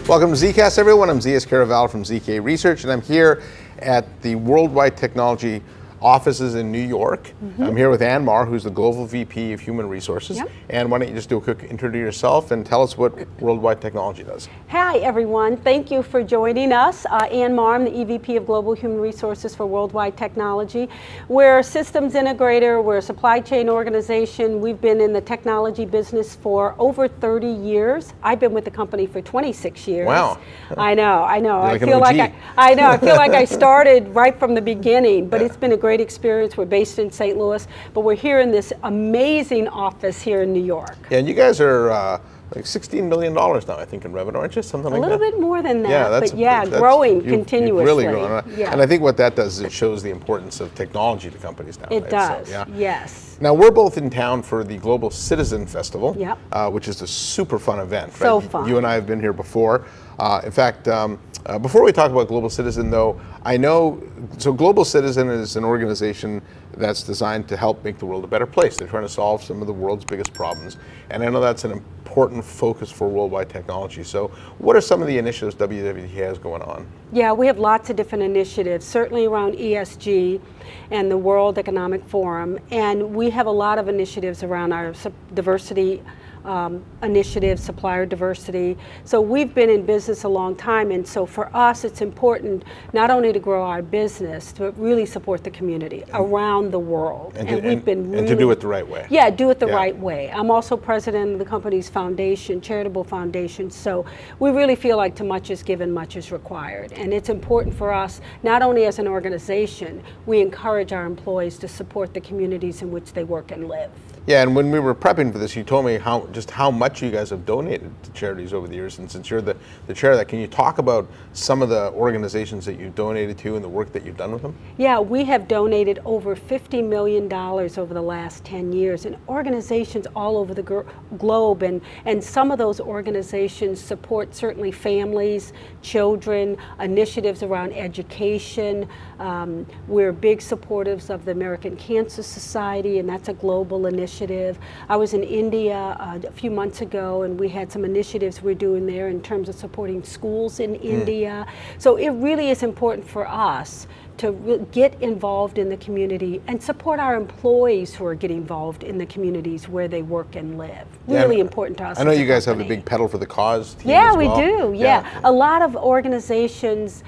Welcome to ZKast, everyone. I'm Zeus Caraval from ZK Research, and I'm here at the Worldwide Technology offices in New York. I'm here with Ann Marr, who's the Global VP of Human Resources. Yep. And why don't you just do a quick intro to yourself and tell us what Worldwide Technology does. Hi, everyone. Thank you for joining us. Ann Marr, I'm the EVP of Global Human Resources for Worldwide Technology. We're a systems integrator. We're a supply chain organization. We've been in the technology business for over 30 years. I've been with the company for 26 years. Wow. I know. Like I feel an like OG. I feel like I started right from the beginning, but It's been a great experience. We're based in St. Louis, but we're here in this amazing office here in New York. Yeah, and you guys are like $16 million now, I think, in revenue, aren't you? Something like that? A little bit more than that, Yeah, but growing you've continuously. really grown. Yeah. And I think what that does is it shows the importance of technology to companies now. It right? does, So, yeah. yes. Now, we're both in town for the Global Citizen Festival, Yep. which is a super fun event. So right? fun. You and I have been here before. In fact, before we talk about Global Citizen, though, I know, so Global Citizen is an organization that's designed to help make the world a better place. They're trying to solve some of the world's biggest problems. And I know that's an important focus for Worldwide Technology. So what are some of the initiatives WWT has going on? Yeah, we have lots of different initiatives, certainly around ESG and the World Economic Forum. And we have a lot of initiatives around our diversity initiatives, supplier diversity. So we've been in business a long time, and so for us it's important not only to grow our business, but really support the community around the world. And to do it the right way. Yeah, do it the right way. I'm also president of the company's foundation, charitable foundation, so we really feel like too much is given, much is required. And it's important for us, not only as an organization, we encourage our employees to support the communities in which they work and live. Yeah, and when we were prepping for this, you told me how much you guys have donated to charities over the years. And since you're the chair of that, can you talk about some of the organizations that you've donated to and the work that you've done with them? Yeah, we have donated over $50 million over the last 10 years, and organizations all over the globe. And some of those organizations support certainly families, children, initiatives around education. We're big supporters of the American Cancer Society, and that's a global initiative. I was in India a few months ago, and we had some initiatives we're doing there in terms of supporting schools in India. So it really is important for us to get involved in the community and support our employees who are getting involved in the communities where they work and live. Really important to us. I know you guys have a big pedal for the cause team Yeah, as well. we do. Yeah. A lot of organizations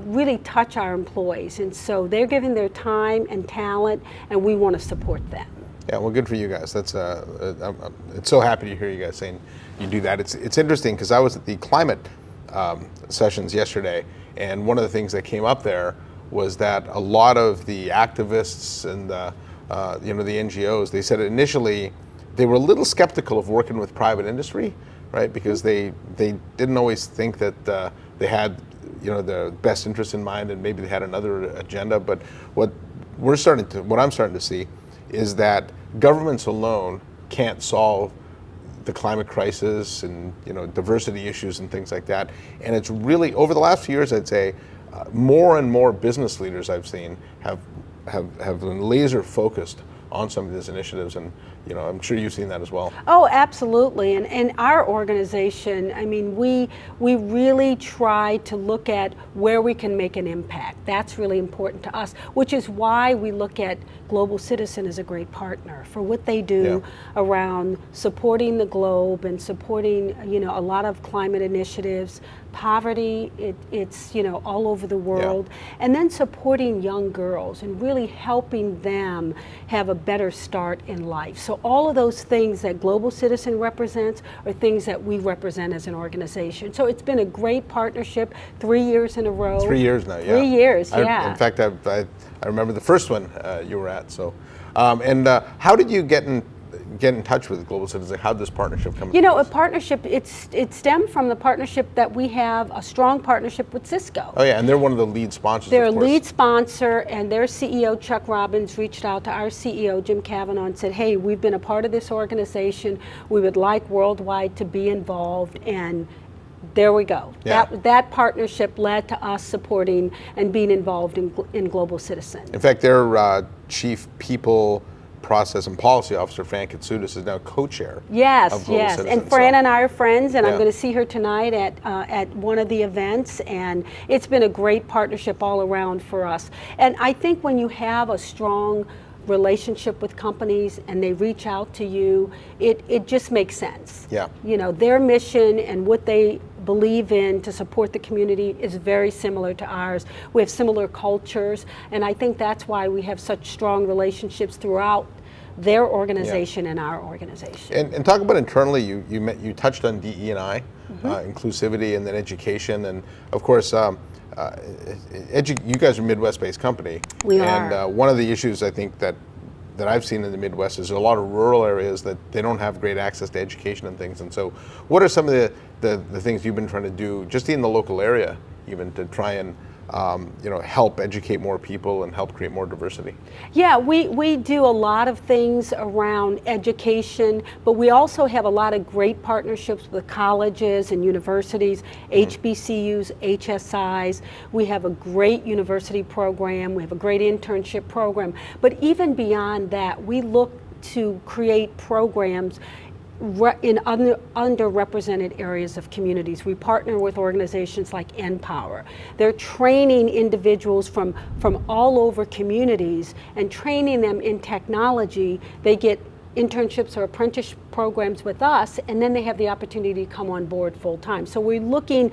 really touch our employees, and so they're giving their time and talent, and we want to support them. Yeah, well, good for you guys. That's it's so happy to hear you guys saying you do that. It's interesting because I was at the climate sessions yesterday, and one of the things that came up there was that a lot of the activists and the NGOs, they said initially they were a little skeptical of working with private industry, right? Because they didn't always think that they had the best interest in mind, and maybe they had another agenda. But what I'm starting to see is that governments alone can't solve the climate crisis and diversity issues and things like that. And it's really, over the last few years, I'd say more and more business leaders I've seen have been laser focused on some of these initiatives, and I'm sure you've seen that as well. Oh, absolutely. And our organization, I mean, we really try to look at where we can make an impact. That's really important to us, which is why we look at Global Citizen as a great partner for what they do around supporting the globe and supporting, a lot of climate initiatives. Poverty, it's all over the world, and then supporting young girls and really helping them have a better start in life. So all of those things that Global Citizen represents are things that we represent as an organization. So it's been a great partnership, 3 years in a row. 3 years now, yeah. 3 years, yeah. In fact, I remember the first one you were at. So, how did you get in touch with Global Citizen? How did this partnership come? A partnership, it stemmed from the partnership that we have, a strong partnership with Cisco. Oh yeah, and they're one of the lead sponsors. They're of a course. lead sponsor, and their CEO, Chuck Robbins, reached out to our CEO, Jim Cavanaugh, and said, hey, we've been a part of this organization. We would like Worldwide to be involved, and there we go. Yeah. That partnership led to us supporting and being involved in Global Citizen. In fact, their chief people Process and Policy Officer, Fran Katsoudas, is now co-chair. Yes, of Global yes. Citizen. And Fran and I are friends, and I'm Yeah. going to see her tonight at one of the events, and it's been a great partnership all around for us. And I think when you have a strong relationship with companies and they reach out to you, it just makes sense. Yeah. You know, their mission and what they believe in to support the community is very similar to ours. We have similar cultures, and I think that's why we have such strong relationships throughout their organization and our organization. And talk about internally, you touched on DE&I, inclusivity, and then education, and of course, you guys are a Midwest-based company. We are. And one of the issues I think that I've seen in the Midwest is a lot of rural areas that they don't have great access to education and things. And so what are some of the things you've been trying to do just in the local area even to try and help educate more people and help create more diversity? Yeah, we do a lot of things around education, but we also have a lot of great partnerships with colleges and universities, HBCUs, HSIs. We have a great university program. We have a great internship program. But even beyond that, we look to create programs in underrepresented areas of communities. We partner with organizations like Empower. They're training individuals from all over communities and training them in technology. They get internships or apprenticeship programs with us, and then they have the opportunity to come on board full time. So we're looking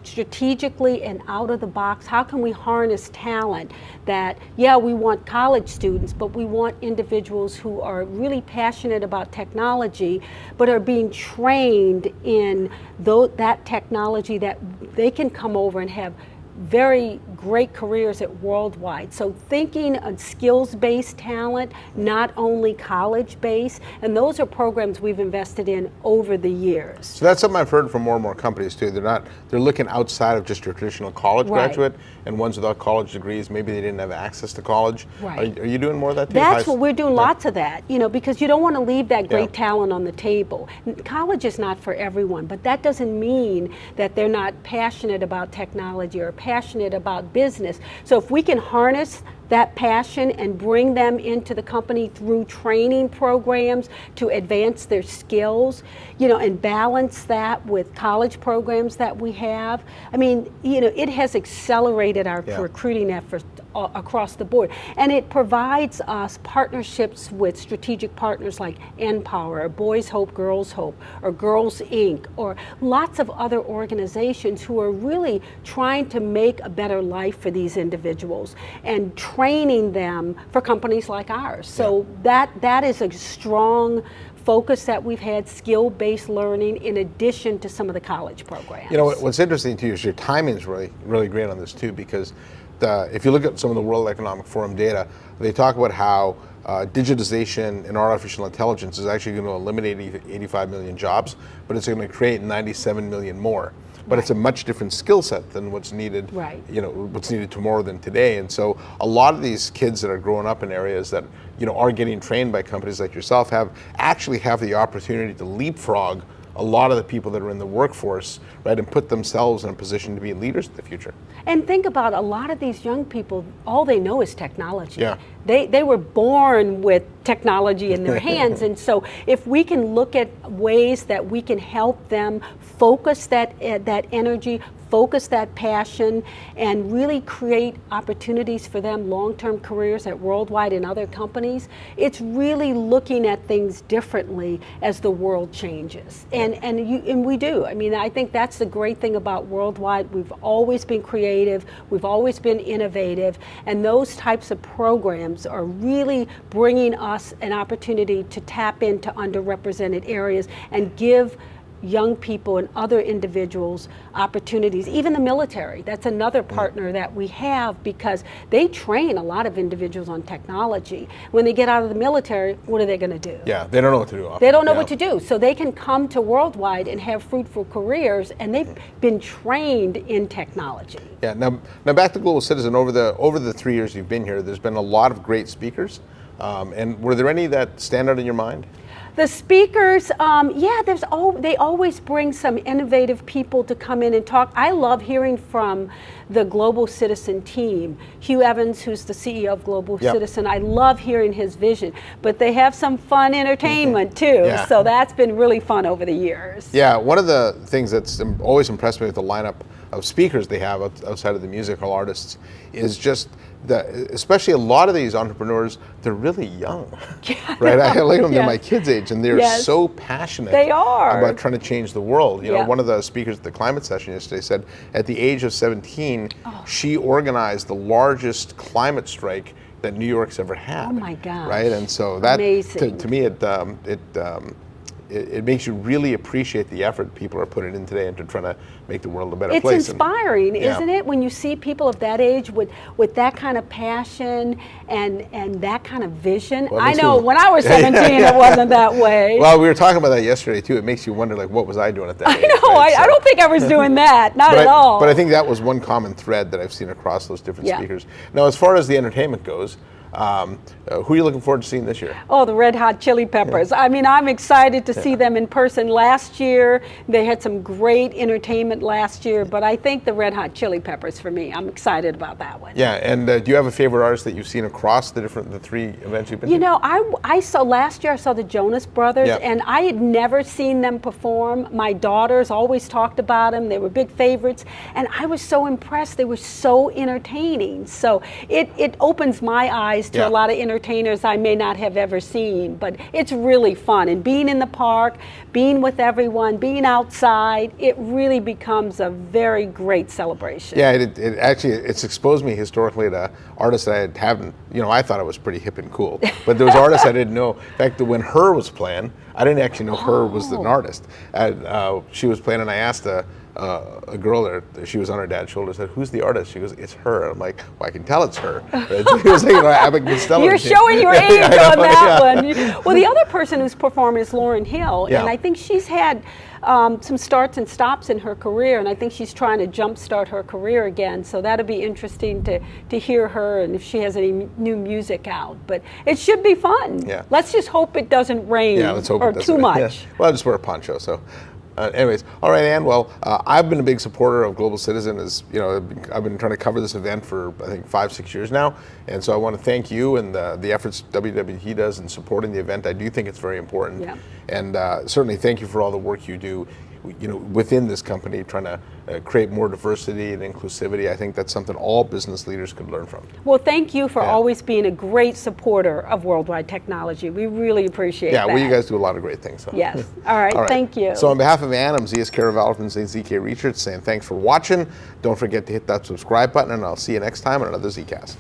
strategically and out of the box. How can we harness talent that, yeah, we want college students, but we want individuals who are really passionate about technology, but are being trained in that technology that they can come over and have very great careers at Worldwide. So thinking on skills-based talent, not only college-based, and those are programs we've invested in over the years. So that's something I've heard from more and more companies too. They're looking outside of just your traditional college graduate and ones without college degrees. Maybe they didn't have access to college. Right. Are you doing more of that too? That's what we're doing, lots of that, because you don't want to leave that great talent on the table. College is not for everyone, but that doesn't mean that they're not passionate about technology or passionate about business. So if we can harness that passion and bring them into the company through training programs to advance their skills, and balance that with college programs that we have. I mean, it has accelerated our recruiting efforts across the board. And it provides us partnerships with strategic partners like Empower, or Boys Hope, Girls Hope, or Girls Inc., or lots of other organizations who are really trying to make a better life for these individuals and training them for companies like ours. So that is a strong focus that we've had, skill-based learning, in addition to some of the college programs. What's interesting too is your timing is really, really great on this too, because if you look at some of the World Economic Forum data, they talk about how digitization and artificial intelligence is actually going to eliminate 85 million jobs, but it's going to create 97 million more. But it's a much different skill set than what's needed, what's needed tomorrow than today. And so a lot of these kids that are growing up in areas that, are getting trained by companies like yourself actually have the opportunity to leapfrog a lot of the people that are in the workforce, right, and put themselves in a position to be leaders in the future. And think about a lot of these young people, all they know is technology. Yeah. They were born with technology in their hands, and so if we can look at ways that we can help them focus that energy, focus that passion, and really create opportunities for them, long-term careers at Worldwide and other companies, it's really looking at things differently as the world changes. And we do. I mean, I think that's the great thing about Worldwide. We've always been creative, we've always been innovative, and those types of programs are really bringing us an opportunity to tap into underrepresented areas and give young people and other individuals opportunities, even the military. That's another partner that we have, because they train a lot of individuals on technology. When they get out of the military, what are they going to do? Yeah, they don't know what to do often. They don't know what to do. So they can come to Worldwide and have fruitful careers, and they've been trained in technology. Yeah, now back to Global Citizen, over the 3 years you've been here, there's been a lot of great speakers. And were there any that stand out in your mind? The speakers, yeah, they always bring some innovative people to come in and talk. I love hearing from the Global Citizen team. Hugh Evans, who's the CEO of Global Citizen, I love hearing his vision. But they have some fun entertainment too, so that's been really fun over the years. Yeah, one of the things that's always impressed me with the lineup of speakers they have outside of the musical artists is just that, especially a lot of these entrepreneurs, they're really young, right? I look at them, they're my kids' age, and they're so passionate about trying to change the world. You know, one of the speakers at the climate session yesterday said at the age of 17, she organized the largest climate strike that New York's ever had. Oh my gosh. Right, and so that, to me, it makes you really appreciate the effort people are putting in today into trying to make the world a better place. It's inspiring, isn't it? When you see people of that age with that kind of passion and that kind of vision. Well, I know when I was 17, it wasn't that way. Well, we were talking about that yesterday too. It makes you wonder, like, what was I doing at that age? I know. Right? I don't think I was doing that. Not at all. But I think that was one common thread that I've seen across those different speakers. Now, as far as the entertainment goes, who are you looking forward to seeing this year? Oh, the Red Hot Chili Peppers. I mean, I'm excited to see them in person. Last year, they had some great entertainment last year, but I think the Red Hot Chili Peppers for me. I'm excited about that one. Yeah, and do you have a favorite artist that you've seen across the three events you've been to? You know, I saw last year, I saw the Jonas Brothers, and I had never seen them perform. My daughters always talked about them. They were big favorites, and I was so impressed. They were so entertaining. So it opens my eyes to a lot of entertainers I may not have ever seen, but it's really fun. And being in the park, being with everyone, being outside, it really becomes a very great celebration. Yeah, it actually, it's exposed me historically to artists that I haven't, you know, I thought it was pretty hip and cool, but there was artists I didn't know. In fact, when Her was playing, I didn't actually know Her was an artist. She was playing, and I asked a girl there, she was on her dad's shoulder, said, "Who's the artist?" She goes, "It's Her." I'm like, "Well, I can tell it's her." It was like, Abbott Costello. You're showing your age on that one. Well, the other person who's performing is Lauryn Hill, and I think she's had some starts and stops in her career, and I think she's trying to jumpstart her career again. So that'll be interesting to hear her and if she has any new music out. But it should be fun. Yeah. Let's just hope it doesn't rain or too much. Well, I just wear a poncho, so. Anyways, all right, Ann. Well, I've been a big supporter of Global Citizen. As you know, I've been trying to cover this event for I think 5-6 years now, and so I want to thank you and the efforts WWT does in supporting the event. I do think it's very important, and certainly thank you for all the work you do. You know, within this company, trying to create more diversity and inclusivity. I think that's something all business leaders could learn from. Well, thank you for always being a great supporter of worldwide technology. We really appreciate that. Yeah, well, you guys do a lot of great things. So. Yes. All right. Thank you. So on behalf of Ann, I'm ZS Caraval from ZK Research saying thanks for watching. Don't forget to hit that subscribe button, and I'll see you next time on another ZKast.